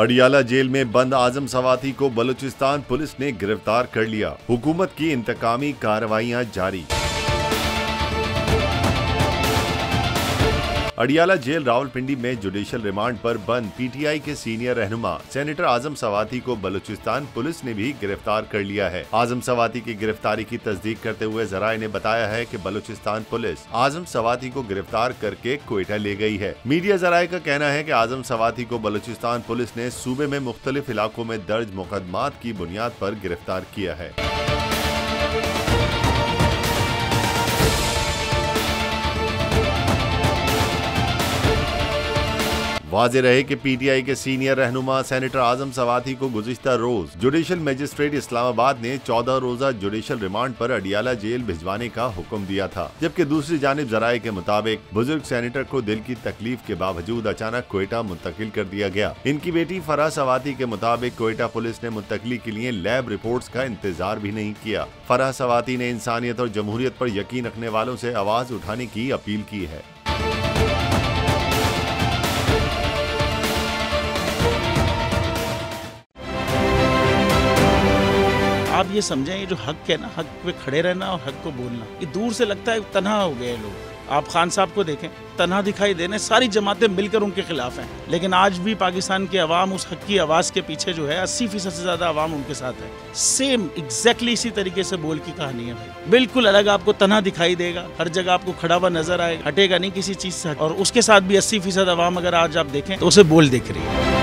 Adiala jail में बंद आजम सवाती को बलूचिस्तान पुलिस ने गिरफ्तार कर लिया। हुकूमत की इंतकामी कार्रवाइयां जारी। अडियाला जेल रावलपिंडी में जुडिशल रिमांड पर बंद पीटीआई के सीनियर रहनुमा सेनेटर आजम सवाती को बलूचिस्तान पुलिस ने भी गिरफ्तार कर लिया है। आजम सवाती की गिरफ्तारी की तस्दीक करते हुए जराये ने बताया है कि बलूचिस्तान पुलिस आजम सवाती को गिरफ्तार करके क्वेटा ले गई है। मीडिया जराये का कहना है कि आजम सवाती को बलूचिस्तान पुलिस ने सूबे में मुख्तलिफ इलाकों में दर्ज मुकदमात की बुनियाद पर गिरफ्तार किया है। वाज़ेह रहे कि पीटीआई के सीनियर रहनुमा सेनेटर आजम सवाती को गुज़िश्ता रोज जुडिशल मजिस्ट्रेट इस्लामाबाद ने 14 रोजा जुडिशल रिमांड पर अडियाला जेल भिजवाने का हुक्म दिया था, जबकि दूसरी जानिब जराये के मुताबिक बुजुर्ग सेनेटर को दिल की तकलीफ के बावजूद अचानक क्वेटा मुंतकिल कर दिया गया। इनकी बेटी फराह सवाती के मुताबिक क्वेटा पुलिस ने मुंतकली के लिए लैब रिपोर्ट्स का इंतजार भी नहीं किया। फराह सवाती ने इंसानियत और जमहूरियत पर यकीन रखने वालों से आवाज उठाने की अपील की है। आप ये समझें, ये जो हक है ना, हक पे खड़े रहना और हक को बोलना, ये दूर से लगता है तन्हा हो गए लोग। आप खान साहब को देखें, तन्हा दिखाई देने, सारी जमातें मिलकर उनके खिलाफ हैं, लेकिन आज भी पाकिस्तान की आवाम उस हक की आवाज़ के पीछे जो है 80% से ज़्यादा आवाम उनके साथ है। सेम एग्जैक्टली इसी तरीके से बोल की कहानी है भाई, बिल्कुल अलग आपको तन्हा दिखाई देगा, हर जगह आपको खड़ा हुआ नजर आएगा, हटेगा नहीं किसी चीज़ से। और उसके साथ भी 80% आवाम अगर आज आप देखें तो उसे बोल दिख रही है।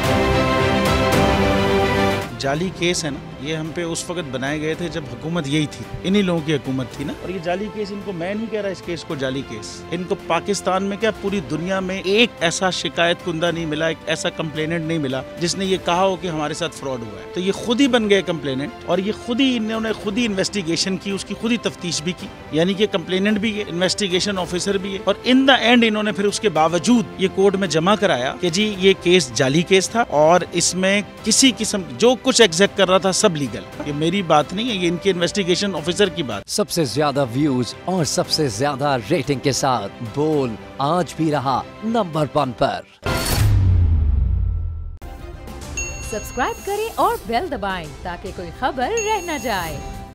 जाली केस है ना, ये हम पे उस वक्त बनाए गए थे जब हुकूमत यही थी, इन्हीं लोगों की हुकूमत थी ना। और ये जाली केस, इनको मैं नहीं कह रहा इस केस को जाली केस, इनको पाकिस्तान में क्या पूरी दुनिया में एक ऐसा शिकायत कुंदा नहीं मिला, एक ऐसा कंप्लेनेंट नहीं मिला जिसने ये कहा हो कि हमारे साथ फ्रॉड हुआ है। तो ये खुद ही बन गए कंप्लेनेंट और ये खुद ही इन्होंने खुद ही इन्वेस्टिगेशन की, उसकी खुद ही तफ्तीश भी की, यानी कि कंप्लेनेंट भी है, इन्वेस्टिगेशन ऑफिसर भी है। और इन द एंड इन्होंने फिर उसके बावजूद ये कोर्ट में जमा कराया कि जी ये केस जाली केस था और इसमें किसी किस्म जो कुछ एग्जैक्ट कर रहा था सब लीगल। ये मेरी बात नहीं है, ये इनके इन्वेस्टिगेशन ऑफिसर की बात। सबसे ज्यादा व्यूज और सबसे ज्यादा रेटिंग के साथ बोल आज भी रहा नंबर 1 पर। सब्सक्राइब करें और बेल दबाएं ताकि कोई खबर रह न जाए।